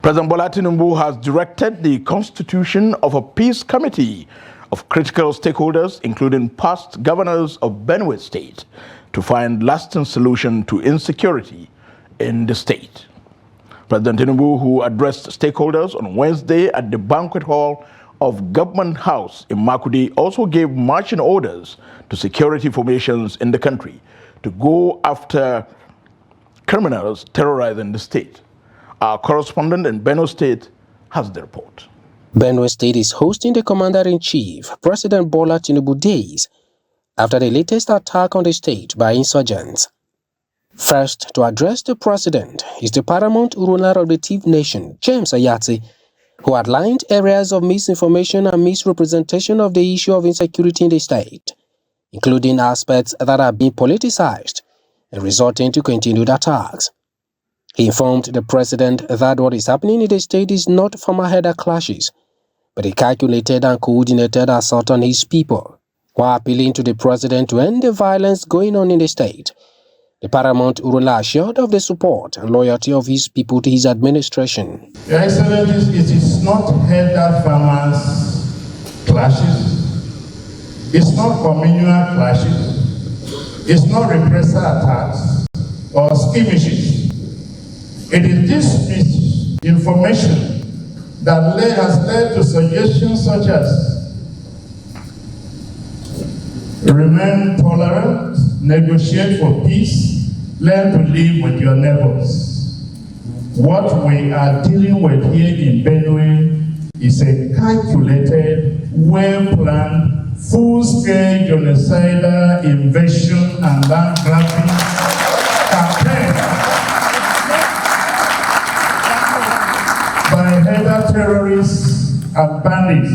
President Bola Tinubu has directed the constitution of a peace committee of critical stakeholders, including past governors of Benue State, to find lasting solution to insecurity in the state. President Tinubu, who addressed stakeholders on Wednesday at the banquet hall of Government House in Makurdi, also gave marching orders to security formations in the country to go after criminals terrorizing the state. Our correspondent in Benue State has the report. Benue State is hosting the Commander-in-Chief, President Bola Tinubu, days after the latest attack on the state by insurgents. First to address the president is the paramount ruler of the thief nation, James Ayati, who outlined areas of misinformation and misrepresentation of the issue of insecurity in the state, including aspects that are being politicized and resulting to continued attacks. He informed the president that what is happening in the state is not farmer-herder clashes, but a calculated and coordinated assault on his people, while appealing to the president to end the violence going on in the state. The paramount ruler assured of the support and loyalty of his people to his administration. Your Excellency, it is not herder farmers clashes, it's not communal clashes, it's not repressor attacks or skirmishes. It is this misinformation that has led to suggestions such as remain tolerant, negotiate for peace, learn to live with your neighbors. What we are dealing with here in Benue is a calculated, well-planned, full-scale genocidal invasion and land grabbing campaign by herder terrorists and bandits,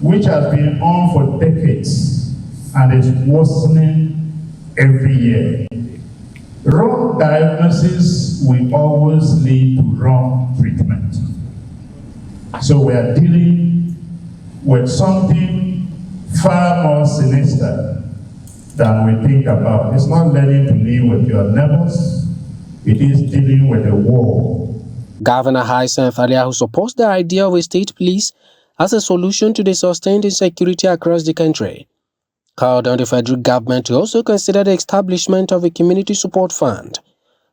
which has been on for decades and is worsening every year. Wrong diagnosis will always lead to wrong treatment. So we are dealing with something far more sinister than we think about. It's not learning to live with your neighbors, it is dealing with a war. Governor Hyacinth Alia, who supports the idea of a state police as a solution to the sustained insecurity across the country, called on the federal government to also consider the establishment of a community support fund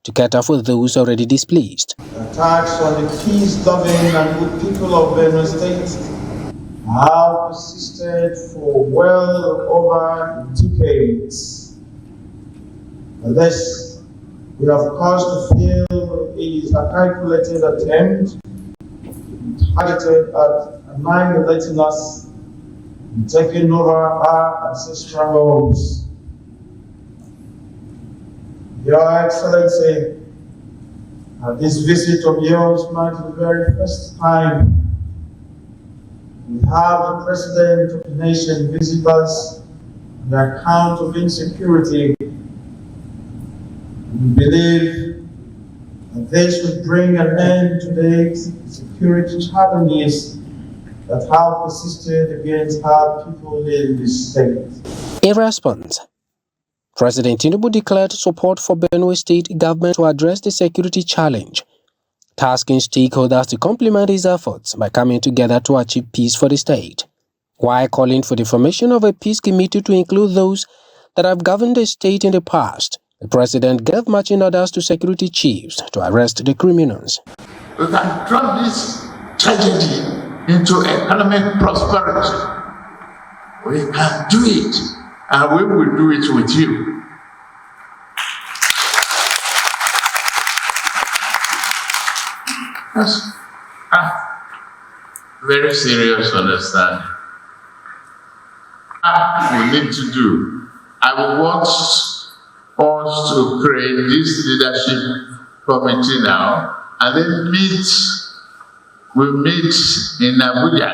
to cater for those already displaced. Attacks on the peace-loving and good people of Benue State have persisted for well over decades. This we have caused to feel is a calculated attempt targeted at annihilating us and taking over our ancestral homes. Your Excellency, this visit of yours marks the very first time we have the President of the nation visit us on the account of insecurity. We believe that this will bring an end to the security challenges that have persisted against our people in this state. In response, President Tinubu declared support for Benue State government to address the security challenge, tasking stakeholders to complement his efforts by coming together to achieve peace for the state, while calling for the formation of a peace committee to include those that have governed the state in the past. The president gave marching orders to security chiefs to arrest the criminals. We can turn this tragedy into economic prosperity. We can do it, and we will do it with you. That's very serious understanding. We need to do. I will want us to create this leadership committee now, and then we'll meet in Abuja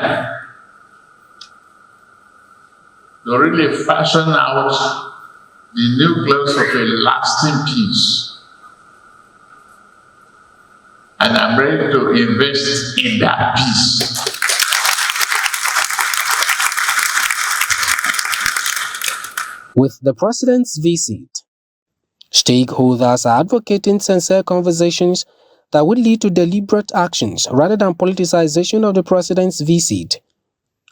to really fashion out the nucleus of a lasting peace. And I'm ready to invest in that peace. With the president's visit, stakeholders are advocating sincere conversations that would lead to deliberate actions rather than politicization of the president's visit.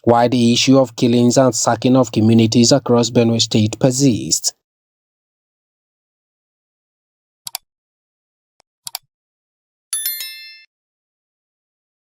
While the issue of killings and sacking of communities across Benue State persists,